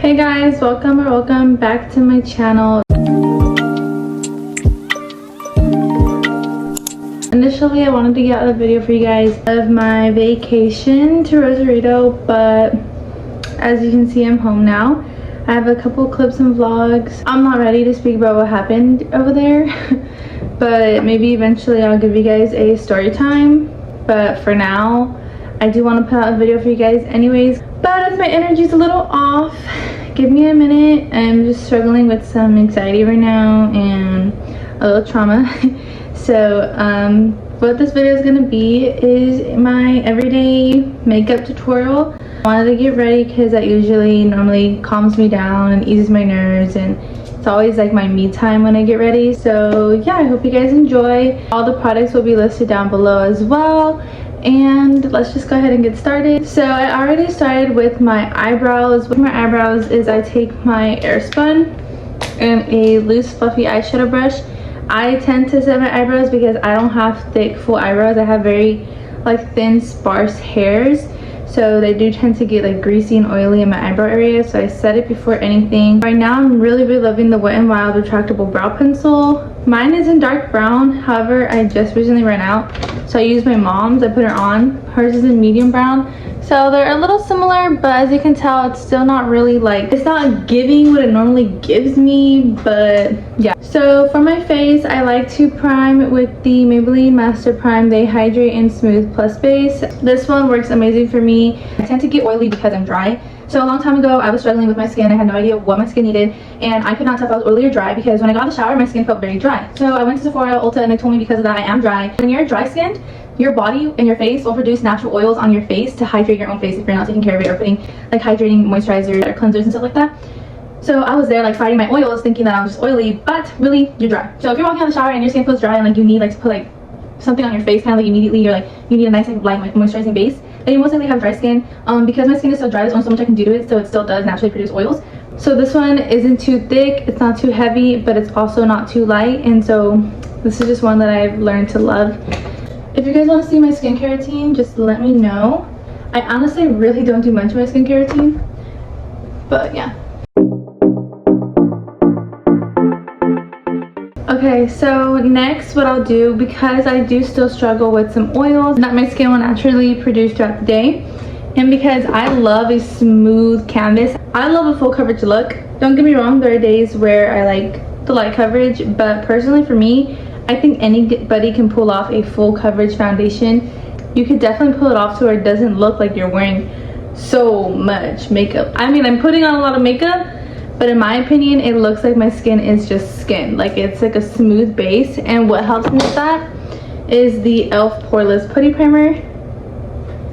Hey guys, welcome back to my channel. Initially I wanted to get out a video for you guys of my vacation to Rosarito, but as you can see I'm home now. I have a couple clips and vlogs. I'm not ready to speak about what happened over there but maybe eventually I'll give you guys a story time, but for now I do want to put out a video for you guys anyways. But if my energy's a little off, give me a minute. I'm just struggling with some anxiety right now and a little trauma. So what this video is going to be is my everyday makeup tutorial. I wanted to get ready because that normally calms me down and eases my nerves, and it's always like my me time when I get ready. So yeah, I hope you guys enjoy. All the products will be listed down below as well. And let's just go ahead and get started. So I already started with my eyebrows. With my eyebrows is I take my Airspun and a loose fluffy eyeshadow brush. I tend to set my eyebrows because I don't have thick full eyebrows. I have very like thin sparse hairs, so they do tend to get like greasy and oily in my eyebrow area, so I set it before anything. Right now I'm really loving the Wet n Wild retractable brow pencil. Mine is in dark brown, however I just recently ran out, so I used my mom's. I put her on. Hers is in medium brown, so they're a little similar, but as you can tell it's still not really like, it's not giving what it normally gives me, but yeah. So for my face, I like to prime with the Maybelline Master Prime. They Hydrate and Smooth Plus Base. This one works amazing for me. I tend to get oily because I'm dry. So a long time ago I was struggling with my skin. I had no idea what my skin needed, and I could not tell if I was oily or dry because when I got out of the shower my skin felt very dry. So I went to Sephora, Ulta, and they told me because of that I am dry. When you're dry skinned, your body and your face will produce natural oils on your face to hydrate your own face if you're not taking care of it or putting like hydrating moisturizers or cleansers and stuff like that. So I was there like fighting my oils thinking that I was just oily, but really you're dry. So if you're walking out of the shower and your skin feels dry and like you need like to put like something on your face kind of like immediately, you're like you need a nice like light moisturizing base, then you most likely have dry skin. Because my skin is so dry, there's only so much I can do to it, so it still does naturally produce oils. So this one isn't too thick, it's not too heavy, but it's also not too light, and so this is just one that I've learned to love. If you guys want to see my skincare routine, just let me know. I honestly really don't do much of my skincare routine, but yeah. Okay, so next what I'll do, because I do still struggle with some oils that my skin will naturally produce throughout the day, and because I love a smooth canvas, I love a full coverage look. Don't get me wrong, there are days where I like the light coverage, but personally for me, I think anybody can pull off a full coverage foundation. You could definitely pull it off to where it doesn't look like you're wearing so much makeup. I mean, I'm putting on a lot of makeup, but in my opinion it looks like my skin is just skin, like it's like a smooth base. And what helps me with that is the e.l.f. Poreless Putty Primer,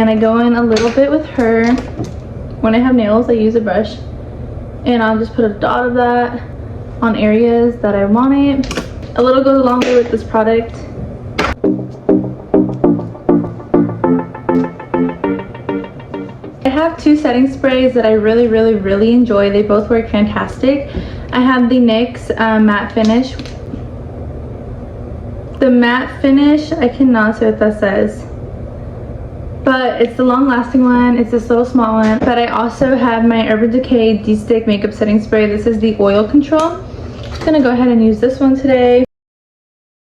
and I go in a little bit with her. When I have nails I use a brush and I'll just put a dot of that on areas that I want it. A little goes a long way with this product. I have two setting sprays that I really enjoy. They both work fantastic. I have the NYX matte finish. The matte finish, I cannot say what that says, but it's the long lasting one. It's this little small one. But I also have my Urban Decay D-Stick makeup setting spray. This is the oil control. I'm gonna go ahead and use this one today.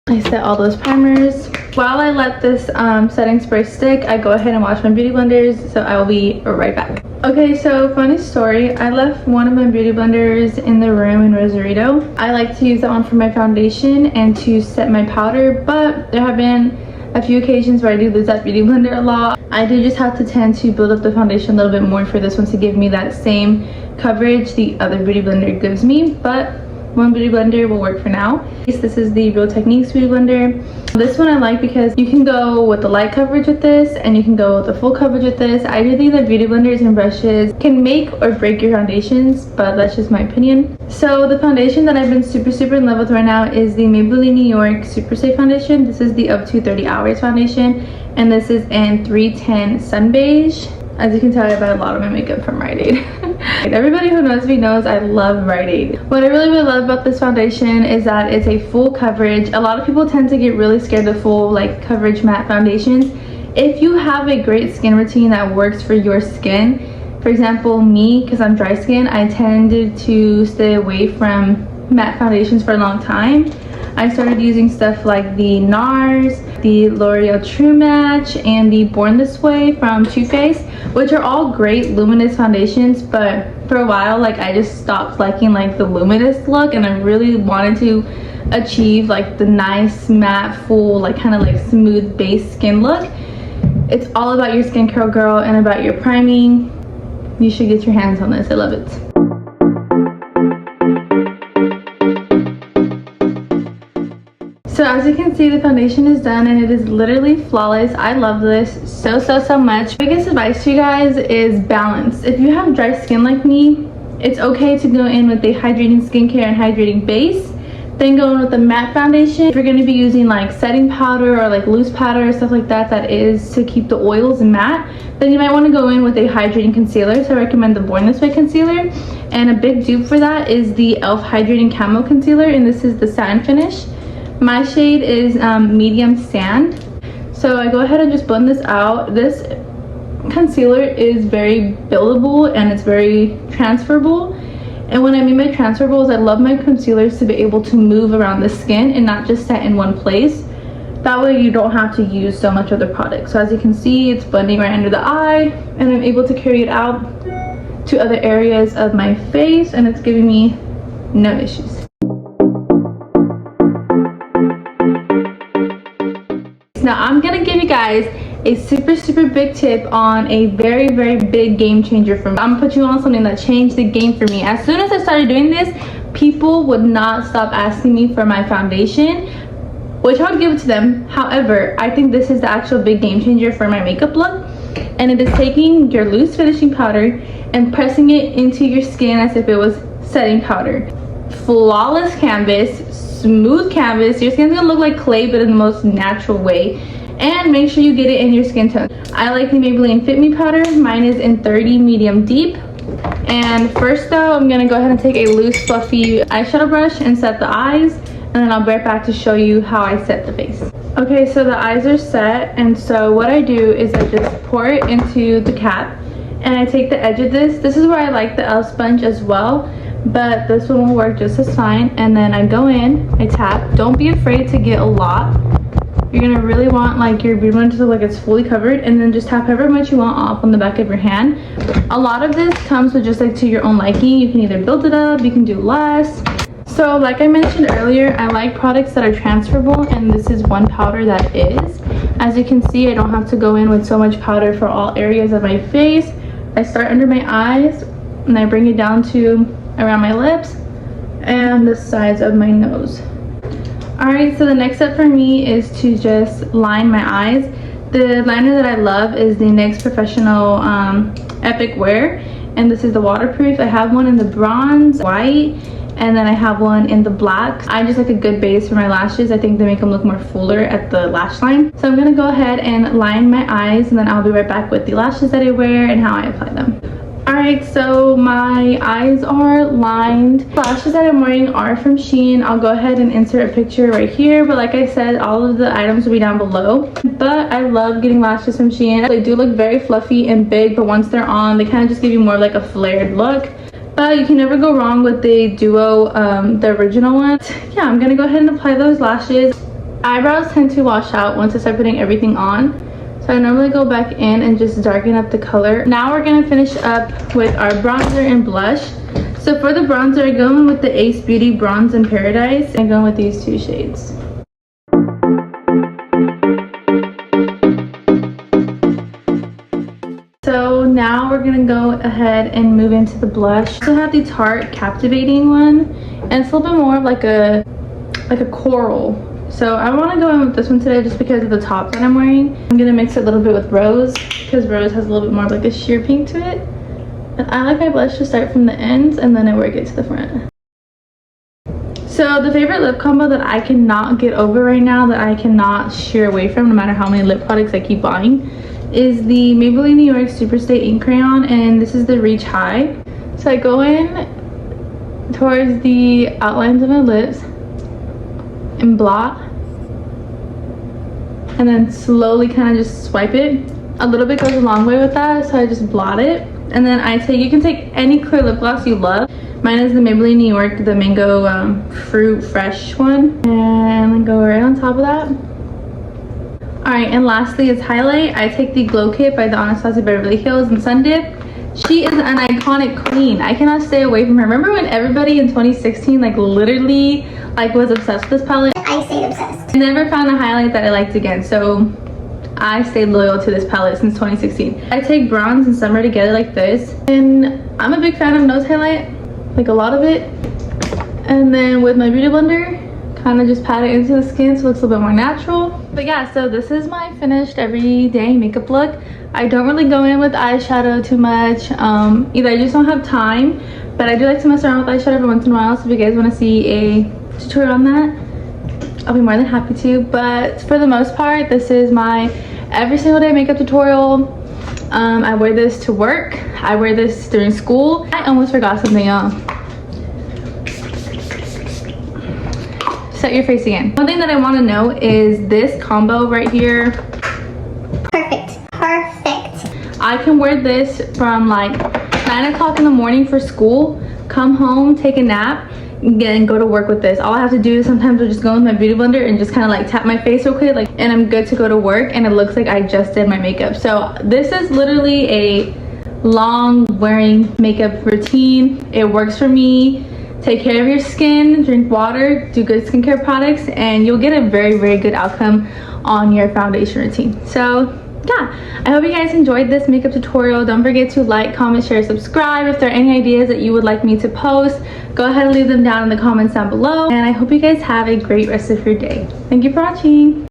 I set all those primers. While I let this setting spray stick, I go ahead and wash my beauty blenders, so I will be right back. Okay, so funny story, I left one of my beauty blenders in the room in Rosarito. I like to use that one for my foundation and to set my powder, but there have been a few occasions where I do lose that beauty blender a lot. I do just have to tend to build up the foundation a little bit more for this one to give me that same coverage the other beauty blender gives me, but one beauty blender will work for now. This is the Real Techniques beauty blender. This one I like because you can go with the light coverage with this and you can go with the full coverage with this. I do think that beauty blenders and brushes can make or break your foundations, but that's just my opinion. So the foundation that I've been super in love with right now is the Maybelline New York Super Safe Foundation. This is the Up to 30 Hours foundation, and this is in 310 Sun Beige. As you can tell, I buy a lot of my makeup from Rite Aid. Everybody who knows me knows I love Rite Aid. What I really love about this foundation is that it's a full coverage. A lot of people tend to get really scared of full like coverage matte foundations. If you have a great skin routine that works for your skin, For example, me, because I'm dry skin, I tended to stay away from matte foundations for a long time. I started using stuff like the NARS, the L'Oreal True Match, and the Born This Way from Too Faced, which are all great luminous foundations, but for a while, like, I just stopped liking like the luminous look, and I really wanted to achieve like the nice matte, full, like kind of like smooth base skin look. It's all about your skincare, girl, and about your priming. You should get your hands on this. I love it. So as you can see, the foundation is done and it is literally flawless. I love this so much. Biggest advice to you guys is balance. If you have dry skin like me, it's okay to go in with a hydrating skincare and hydrating base, then go in with a matte foundation. If you're going to be using like setting powder or like loose powder or stuff like that, that is to keep the oils matte, then you might want to go in with a hydrating concealer. So I recommend the Born This Way concealer, and a big dupe for that is the e.l.f. Hydrating Camo Concealer, and this is the satin finish. My shade is medium sand. So I go ahead and just blend this out. This concealer is very buildable and it's very transferable. And what I mean by transferable is I love my concealers to be able to move around the skin and not just set in one place. That way you don't have to use so much of the product. So as you can see, it's blending right under the eye, and I'm able to carry it out to other areas of my face, and it's giving me no issues. Now I'm gonna give you guys a super big tip on a very big game changer for me. I'm gonna put you on something that changed the game for me. As soon as I started doing this, people would not stop asking me for my foundation, which I would give it to them. However, I think this is the actual big game changer for my makeup look, and it is taking your loose finishing powder and pressing it into your skin as if it was setting powder. Flawless canvas, smooth canvas. Your skin's gonna look like clay, but in the most natural way. And make sure you get it in your skin tone. I like the Maybelline Fit Me Powder. Mine is in 30 medium deep. And first though, I'm gonna go ahead and take a loose fluffy eyeshadow brush and set the eyes, and then I'll be right back to show you how I set the face. Okay, so the eyes are set, and so what I do is I just pour it into the cap, and I take the edge of this. This is where I like the e.l.f. sponge as well, but this one will work just as fine. And then I go in, I tap. Don't be afraid to get a lot. You're gonna really want like your bead one to look like it's fully covered, and then just tap however much you want off on the back of your hand. A lot of this comes with just like to your own liking. You can either build it up, you can do less. So like I mentioned earlier, I like products that are transferable, and this is one powder that is. As you can see, I don't have to go in with so much powder for all areas of my face. I start under my eyes and I bring it down to around my lips and the sides of my nose. Alright, so the next step for me is to just line my eyes. The liner that I love is the NYX Professional Epic Wear, and this is the waterproof. I have one in the bronze white, and then I have one in the black. I just like a good base for my lashes. I think they make them look more fuller at the lash line. So I'm gonna go ahead and line my eyes, and then I'll be right back with the lashes that I wear and how I apply them. Alright, so my eyes are lined. The lashes that I'm wearing are from SHEIN. I'll go ahead and insert a picture right here, but like I said, all of the items will be down below. But I love getting lashes from SHEIN. They do look very fluffy and big, but once they're on, they kind of just give you more like a flared look. But you can never go wrong with the duo, the original one. Yeah, I'm gonna go ahead and apply those lashes. Eyebrows tend to wash out once I start putting everything on. So I normally go back in and just darken up the color. Now we're gonna finish up with our bronzer and blush. So for the bronzer, I go in with the Ace Beauty Bronze in Paradise. I go in with these two shades. So now we're gonna go ahead and move into the blush. I also have the Tarte Captivating one, and it's a little bit more of like a coral. So I want to go in with this one today just because of the top that I'm wearing. I'm gonna mix it a little bit with Rose because Rose has a little bit more of like a sheer pink to it. And I like my blush to start from the ends and then I work it to the front. So the favorite lip combo that I cannot get over right now, that I cannot sheer away from no matter how many lip products I keep buying, is the Maybelline New York Superstay Ink Crayon, and this is the Reach High. So I go in towards the outlines of my lips and blot, and then slowly kind of just swipe it. A little bit goes a long way with that, so I just blot it. And then you can take any clear lip gloss you love. Mine is the Maybelline New York, the mango fruit fresh one. And go right on top of that. Alright, and lastly is highlight. I take the Glow Kit by the Anastasia Beverly Hills and Sundipped. She is an iconic queen. I cannot stay away from her. Remember when everybody in 2016 literally was obsessed with this palette? I stayed obsessed. I never found a highlight that I liked again, so I stayed loyal to this palette since 2016. I take bronze and summer together like this, and I'm a big fan of nose highlight, a lot of it. And then with my beauty blender, kind of just pat it into the skin so it looks a little bit more natural. But yeah, so this is my finished everyday makeup look. I don't really go in with eyeshadow too much. Either I just don't have time, but I do like to mess around with eyeshadow every once in a while. So if you guys want to see a tutorial on that, I'll be more than happy to. But for the most part, this is my every single day makeup tutorial. I wear this to work. I wear this during school. I almost forgot something, y'all. Set your face again. One thing that I want to know is this combo right here. Perfect. I can wear this from 9 o'clock in the morning for school, come home, take a nap, and go to work with this. All I have to do is sometimes I'll just go with my beauty blender and just kind of tap my face real quick, and I'm good to go to work, and it looks like I just did my makeup. So this is literally a long wearing makeup routine. It works for me. Take care of your skin, drink water, do good skincare products, and you'll get a very, very good outcome on your foundation routine. So yeah, I hope you guys enjoyed this makeup tutorial. Don't forget to like, comment, share, subscribe. If there are any ideas that you would like me to post, go ahead and leave them down in the comments down below. And I hope you guys have a great rest of your day. Thank you for watching.